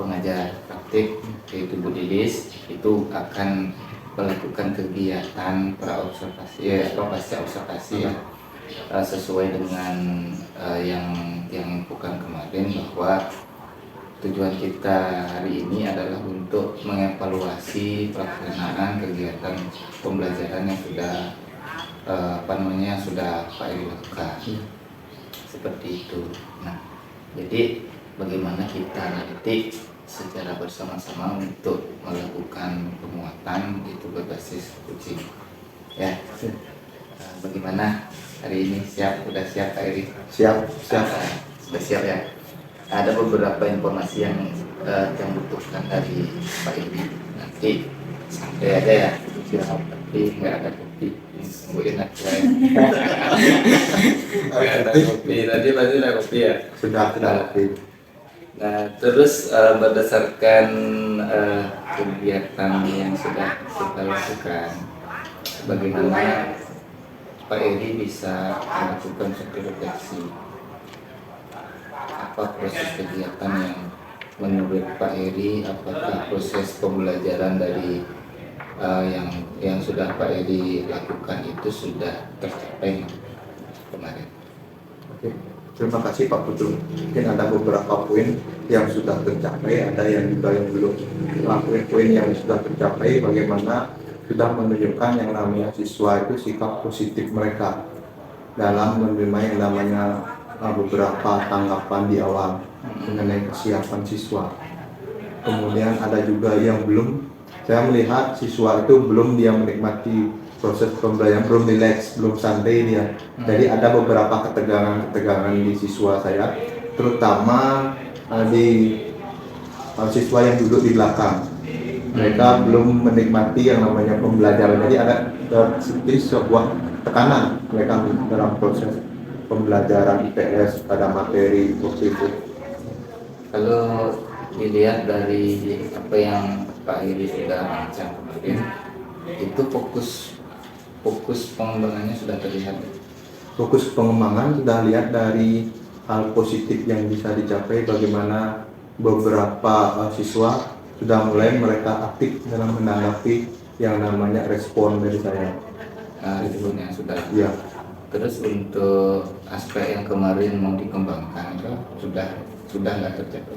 pengajar praktik yaitu Bu Dilis itu akan melakukan kegiatan praobservasi atau pasca observasi ya, sesuai dengan yang bukan kemarin, bahwa tujuan kita hari ini adalah untuk mengevaluasi pelaksanaan kegiatan pembelajaran yang sudah sudah Pak Edi lakukan seperti itu. Nah, jadi bagaimana kita nanti secara bersama-sama untuk melakukan pemuatan itu berbasis kucing ya. Bagaimana hari ini, sudah siap Pak Edi? Siap. Sudah siap ya. Ada beberapa informasi yang butuhkan dari Pak Edi. Nanti santai aja ya, tapi nggak ada kopi. Tunggu enak ya. Nggak ada kopi. Tadi pasti ada kopi ya. Sudah kopi. Nah, terus berdasarkan kegiatan yang sudah kita lakukan, bagaimana Pak Eri bisa melakukan suatu refleksi, apa proses kegiatan yang menurut Pak Eri, apakah proses pembelajaran dari yang sudah Pak Eri lakukan itu sudah tercapai kemarin? Oke, terima kasih Pak Putu. Mungkin ada beberapa poin yang sudah tercapai, ada yang juga yang belum. Poin yang sudah tercapai bagaimana sudah menunjukkan yang namanya siswa itu sikap positif mereka dalam menerima yang namanya beberapa tanggapan di awal mengenai kesiapan siswa. Kemudian ada juga yang belum, saya melihat siswa itu belum dia menikmati proses pembelajaran, belum relax, belum santai dia. Jadi ada beberapa ketegangan di siswa saya, terutama di siswa yang duduk di belakang. Mereka belum menikmati yang namanya pembelajaran. Jadi ada sebuah tekanan mereka dalam proses pembelajaran IPS pada materi waktu itu. Kalau dilihat dari apa yang Pak Eri sudah rancang kemarin, itu fokus pengembangannya sudah terlihat. Fokus pengembangan sudah lihat dari hal positif yang bisa dicapai, bagaimana beberapa siswa sudah mulai mereka aktif dalam menanggapi yang namanya respon dari saya. Responnya sudah. Ya. Terus untuk aspek yang kemarin mau dikembangkan itu sudah nggak tercapai.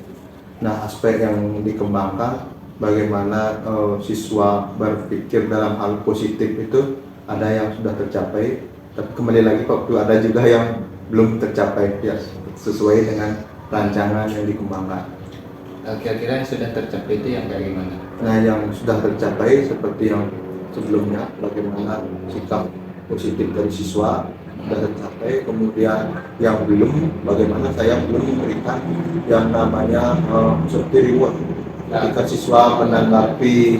Nah, aspek yang dikembangkan bagaimana siswa berpikir dalam hal positif itu ada yang sudah tercapai, tapi kembali lagi Pak, ada juga yang belum tercapai ya, sesuai dengan rancangan yang dikembangkan. Kira-kira yang sudah tercapai itu yang kayak gimana? Nah, yang sudah tercapai seperti yang sebelumnya, bagaimana sikap positif dari siswa sudah tercapai. Kemudian yang belum, bagaimana saya belum memberikan yang namanya seperti reward ketika siswa menanggapi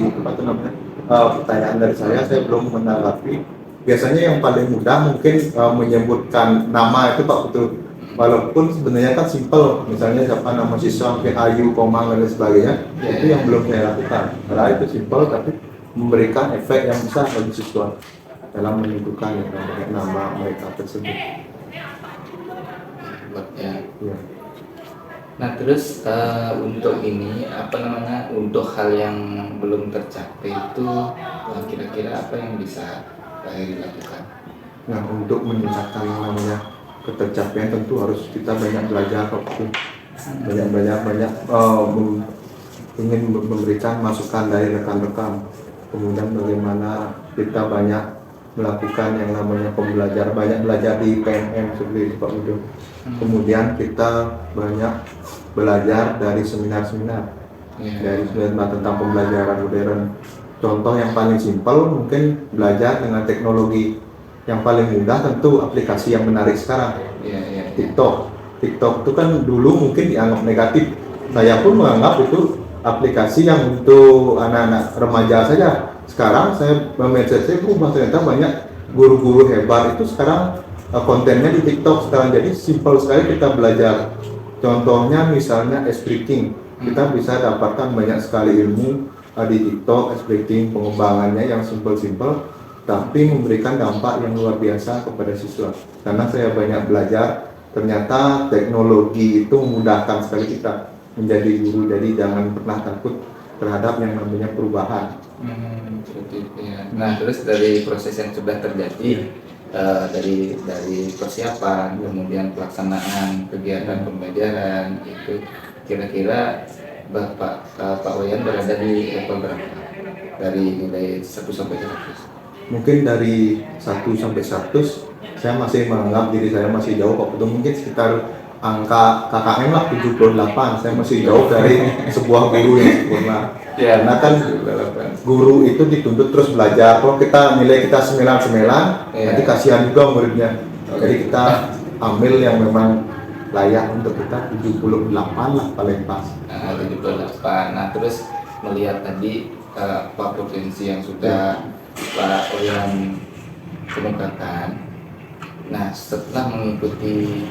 pertanyaan dari saya belum menanggapi. Biasanya yang paling mudah mungkin menyebutkan nama itu Pak Putu, walaupun sebenarnya kan simpel, misalnya siapa nama siswa, mungkin Ayu, Komang dan sebagainya, itu yang belum saya lakukan. Karena itu simpel tapi memberikan efek yang besar bagi siswa dalam menentukan nama mereka tersebut. Ya. Ya. Nah terus untuk ini untuk hal yang belum tercapai itu kira-kira apa yang bisa Pak Eri lakukan? Nah, untuk meningkatkan yang namanya ketercapaian tentu harus kita banyak belajar, banyak ingin memberikan masukan dari rekan-rekan. Kemudian bagaimana kita banyak melakukan yang namanya pembelajaran, banyak belajar di PMM seperti itu Pak Udo. Kemudian kita banyak belajar dari seminar-seminar, dari seminar tentang pembelajaran modern. Contoh yang paling simpel mungkin belajar dengan teknologi. Yang paling mudah tentu aplikasi yang menarik sekarang, TikTok. TikTok itu kan dulu mungkin dianggap negatif. Saya pun menganggap itu aplikasi yang untuk anak-anak remaja saja. Sekarang saya mindset saya berubah, ternyata banyak guru-guru hebat itu sekarang kontennya di TikTok sekarang. Jadi simpel sekali kita belajar. Contohnya misalnya ice breaking, kita bisa dapatkan banyak sekali ilmu di TikTok, ice breaking, pengembangannya yang simpel-simpel tapi memberikan dampak yang luar biasa kepada siswa. Karena saya banyak belajar, ternyata teknologi itu memudahkan sekali kita menjadi guru. Jadi jangan pernah takut terhadap yang namanya perubahan. Nah terus dari proses yang sudah terjadi, dari persiapan, kemudian pelaksanaan kegiatan pembelajaran itu, kira-kira Pak Wayan berada di level berapa? Dari nilai 1 sampai 100? Mungkin dari 1 sampai 100 saya masih menganggap diri saya masih jauh Pak Putu, mungkin sekitar angka KKM lah 78. Saya masih jauh dari sebuah guru yang sempurna. Karena kan guru itu dituntut terus belajar. Kalau kita nilai kita 99, nanti kasihan juga muridnya. Jadi kita ambil yang memang layak untuk kita 78 lah paling pas. 78. Nah terus melihat tadi apa potensi yang sudah Pak Wayan kemukakan. Nah setelah mengikuti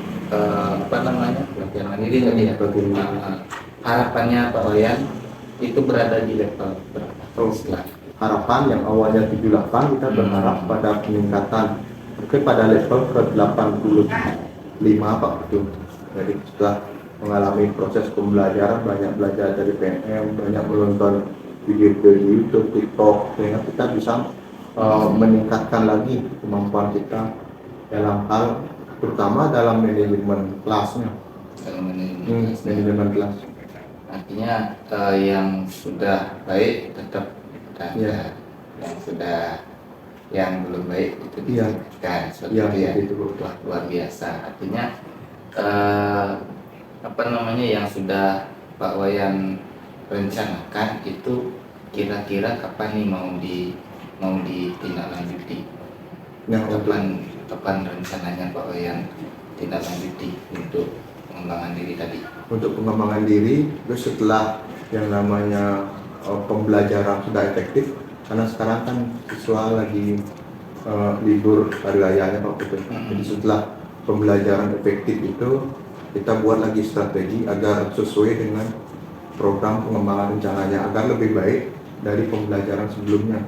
pelatihan mandiri tadi ya, harapannya Pak Wayan itu berada di level berapa setelah harapan yang awalnya 78 kita berharap pada peningkatan mungkin pada level ke 85 Pak Putu. Jadi setelah mengalami proses pembelajaran, banyak belajar dari PNM, banyak menonton video-video di YouTube, TikTok, sehingga kita bisa meningkatkan lagi kemampuan kita dalam hal terutama dalam manajemen kelasnya. Dalam manajemen kelas. artinya yang sudah baik tetap ada, Iya. yang sudah yang belum baik itu Iya. ditingkatkan seperti Iya, itu ya. seperti itu. Wah, luar biasa. Artinya apa namanya yang sudah Pak Wayan rencanakan itu kira-kira kapan nih mau ditindaklanjuti? Yang Kapan rencananya Pak Wayan tindaklanjuti untuk pengembangan diri tadi? untuk pengembangan diri itu setelah yang namanya pembelajaran sudah efektif, karena sekarang kan siswa lagi libur hari rayanya Pak Putu. Jadi setelah pembelajaran efektif itu kita buat lagi strategi agar sesuai dengan program pengembangan rencananya agar lebih baik dari pembelajaran sebelumnya.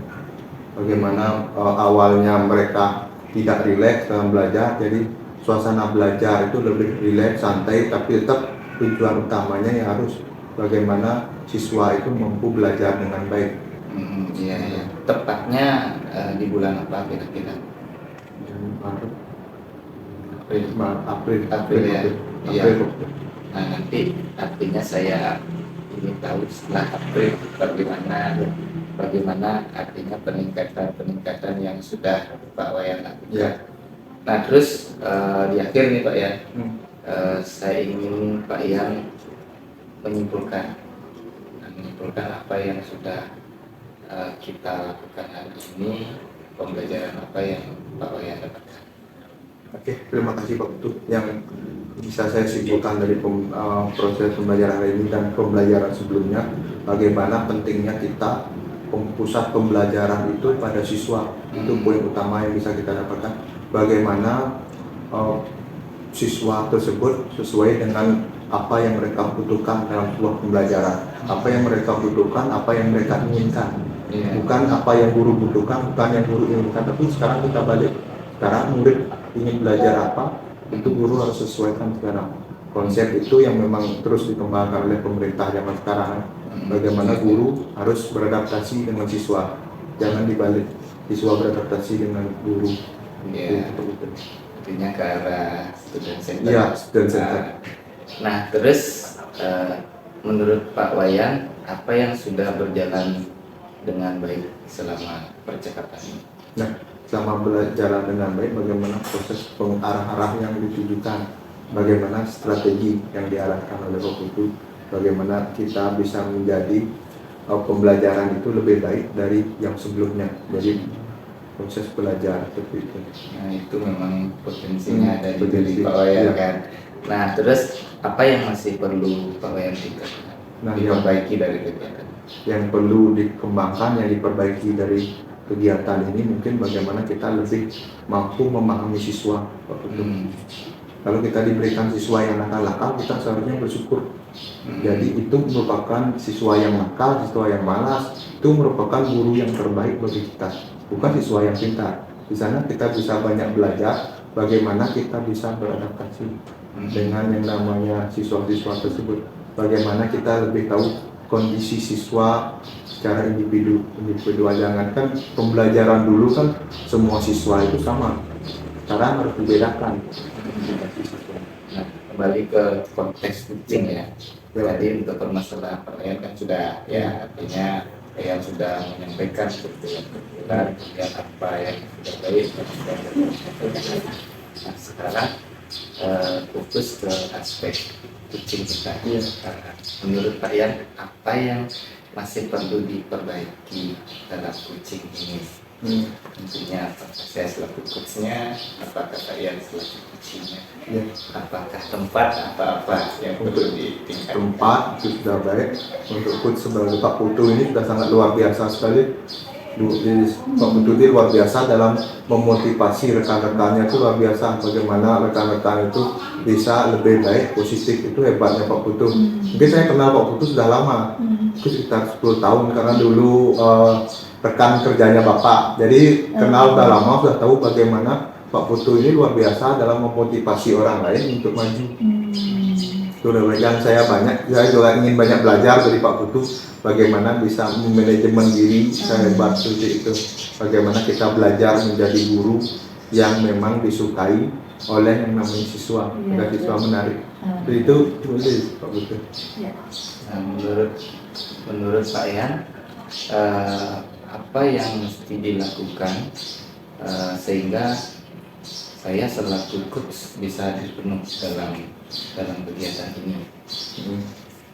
Bagaimana awalnya mereka tidak rileks dalam belajar, jadi suasana belajar itu lebih rileks, santai, tapi tetap tujuan utamanya yang harus bagaimana siswa itu mampu belajar dengan baik. Iya, iya. Tepatnya di bulan apa kira-kira? April ya. Iya. Nah, nanti artinya saya ingin tahu setelah April bagaimana artinya peningkatan yang sudah Pak Wayan lakukan. Ya. Nah, terus di akhir nih Pak ya, saya ingin Pak Ian menyimpulkan apa yang sudah kita lakukan hari ini, pembelajaran apa yang Pak Wayan dapatkan. Oke, terima kasih Pak Putu. Yang bisa saya simpulkan dari proses pembelajaran hari ini dan pembelajaran sebelumnya, bagaimana pentingnya kita pusat pembelajaran itu pada siswa. Itu poin utama yang bisa kita dapatkan. Bagaimana siswa tersebut sesuai dengan apa yang mereka butuhkan dalam sebuah pembelajaran, apa yang mereka butuhkan, apa yang mereka inginkan. Bukan apa yang guru butuhkan, bukan yang guru inginkan, tapi sekarang kita balik. Sekarang murid ingin belajar apa, itu guru harus sesuaikan sekarang. Konsep itu yang memang terus dikembangkan oleh pemerintah zaman sekarang. Bagaimana guru harus beradaptasi dengan siswa, jangan dibalik, siswa beradaptasi dengan guru. Iya. Artinya ke arah student center. Iya, student center. Nah, terus menurut Pak Wayan, apa yang sudah berjalan dengan baik selama percakapan ini? Nah, selama berjalan dengan baik, bagaimana proses pengarah-arah yang ditujukan, bagaimana strategi yang diarahkan oleh Bapak Ibu, bagaimana kita bisa menjadi pembelajaran itu lebih baik dari yang sebelumnya. Jadi proses belajar seperti itu. Nah, itu memang potensinya ada di potensi. Pak Wayan Iya. kan. Nah, terus apa yang masih perlu Pak Wayan tingkatkan? Nah, diperbaiki dari kegiatan. Yang perlu dikembangkan, yang diperbaiki dari kegiatan ini mungkin bagaimana kita lebih mampu memahami siswa. Kalau kita diberikan siswa yang nakal-nakal, kita seharusnya bersyukur. Jadi itu merupakan siswa yang nakal, siswa yang malas, itu merupakan guru yang terbaik bagi kita, bukan siswa yang pintar. Di sana kita bisa banyak belajar bagaimana kita bisa beradaptasi dengan yang namanya siswa-siswa tersebut. Bagaimana kita lebih tahu kondisi siswa secara individual. Jangankan pembelajaran dulu kan semua siswa itu sama. Sekarang harus dibedakan. Nah, kembali ke konteks kucing ya. Jadi untuk permasalahan pertanyaan kan sudah ya, artinya yang sudah menyampaikan kebetulan kemudian apa yang sudah baik dan sudah berhasil. Nah, sekarang fokus ke aspek kucing kita. Menurut Pak Ian, apa yang masih perlu diperbaiki dalam kucing ini? Tentunya apakah saya selaku coachnya, apakah Pak Ian selaku kucingnya, apakah tempat apa-apa yang perlu ditingkatkan? Tempat itu sudah baik. Untuk coach sebagai Pak Putu ini sudah sangat luar biasa sekali. Pak Putu ini luar biasa dalam memotivasi rekan-rekannya, itu luar biasa. Bagaimana rekan-rekan itu bisa lebih baik, positif, itu hebatnya Pak Putu. Mungkin saya kenal Pak Putu sudah lama, itu sekitar 10 tahun, karena dulu rekan kerjanya Bapak. Jadi kenal udah lama, sudah tahu bagaimana Pak Putu ini luar biasa dalam memotivasi orang lain untuk maju. Itu yang saya juga ingin banyak belajar dari Pak Putu, bagaimana bisa memanajemen diri. Saya hebat seperti itu. Bagaimana kita belajar menjadi guru yang memang disukai oleh yang namanya siswa, agar siswa menarik. Itu Pak Putu. Nah, menurut Pak Yan, apa yang mesti dilakukan sehingga saya selaku coach bisa dipenuh dalam kegiatan ini?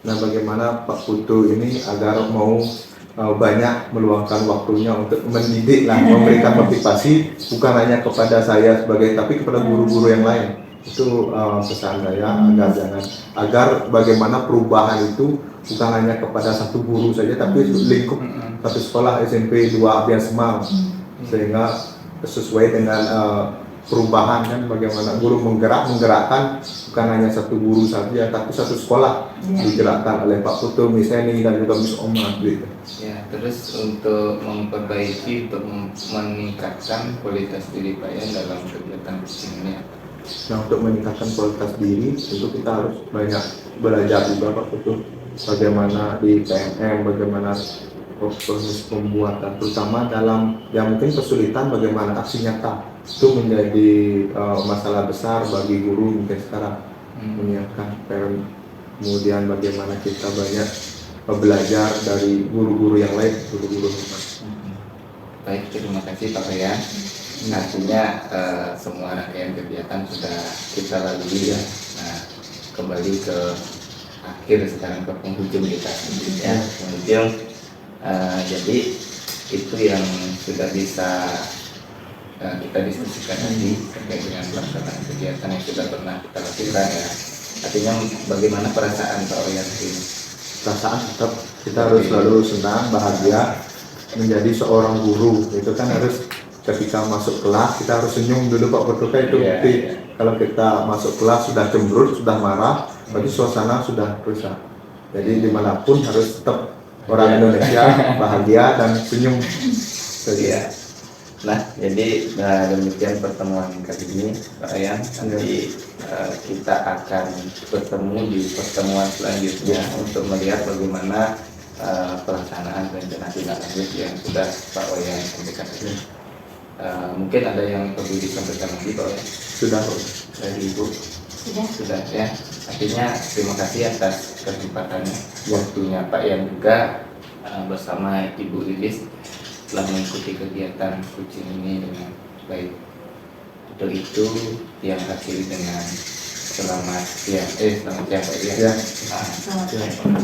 Nah, bagaimana Pak Putu ini agar mau banyak meluangkan waktunya untuk mendidik lah, memberikan motivasi bukan hanya kepada saya sebagai, tapi kepada guru-guru yang lain. Itu pesan saya, agar bagaimana perubahan itu bukan hanya kepada satu guru saja, tapi lingkup satu sekolah SMP 2 Abian Semar, sehingga sesuai dengan perubahan kan, bagaimana guru menggerakkan bukan hanya satu guru saja, tapi satu sekolah digerakkan oleh Pak Putu, misalnya dan juga Miss Oma gitu. Ya, terus untuk memperbaiki, untuk meningkatkan kualitas diri Pak Yan dalam kegiatan coaching ini. Nah, untuk meningkatkan kualitas diri tentu kita harus banyak belajar juga Pak Putu, bagaimana di PNM, bagaimana proses pembuatan, terutama dalam yang mungkin kesulitan bagaimana aksi nyata itu menjadi masalah besar bagi guru mungkin sekarang menyiapkan parent. Kemudian bagaimana kita banyak belajar dari guru-guru yang lain, guru-guru hebat. Baik, terima kasih Pak Yan. Nantinya semua rangkaian kegiatan sudah kita lalui ya. Nah, kembali ke akhir sekarang, ke penghujung kita ya. Penghujung, jadi itu yang sudah bisa kita diskusikan tadi terkait dengan pelaksanaan kegiatan yang sudah pernah kita lakukan ya. Artinya bagaimana perasaan Pak Yan ini? Perasaan tetap kita harus selalu senang, bahagia menjadi seorang guru. Itu kan harus ketika masuk kelas kita harus senyum dulu Pak Putu, itu bukti. Kalau kita masuk kelas sudah cemberut, sudah marah, berarti suasana sudah rusak. Jadi dimanapun harus tetap orang Indonesia bahagia dan senyum. Ya. Nah, jadi demikian pertemuan kali ini Pak Yan. Nanti kita akan bertemu di pertemuan selanjutnya untuk melihat bagaimana pelaksanaan rencana tindak lanjut yang sudah Pak Yan sampaikan ini. Mungkin ada yang perlu disampaikan lagi Pak Yan? Sudah Dari Ibu? Sudah ya. Artinya terima kasih atas kesempatannya, waktunya Pak Yan juga bersama Ibu Lilis telah mengikuti kegiatan coaching ini dengan baik. Untuk itu yang akhiri dengan selamat siang Pak Yan. Ya. Nah,